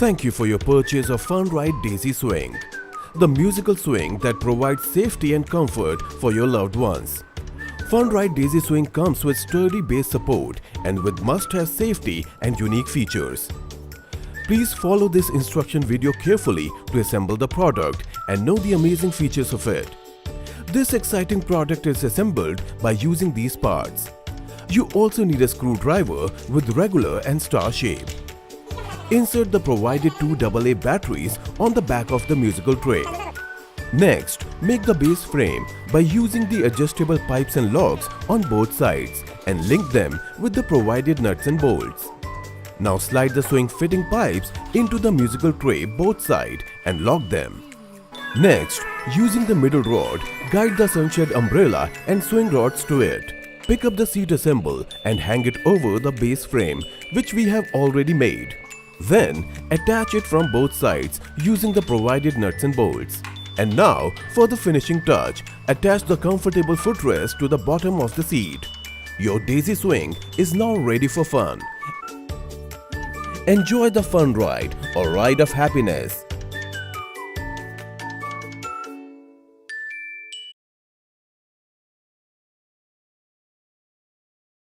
Thank you for your purchase of Funride Daizy Swing, the musical swing that provides safety and comfort for your loved ones. Funride Daizy Swing comes with sturdy base support and with must-have safety and unique features. Please follow this instruction video carefully to assemble the product and know the amazing features of it. This exciting product is assembled by using these parts. You also need a screwdriver with regular and star shape. Insert the provided two AA batteries on the back of the musical tray. Next, make the base frame by using the adjustable pipes and locks on both sides and link them with the provided nuts and bolts. Now slide the swing fitting pipes into the musical tray both sides and lock them. Next, using the middle rod, guide the sunshade umbrella and swing rods to it. Pick up the seat assemble and hang it over the base frame, which we have already made. Then, attach it from both sides using the provided nuts and bolts. And now, for the finishing touch, attach the comfortable footrest to the bottom of the seat. Your Daizy Swing is now ready for fun. Enjoy the fun ride or ride of happiness.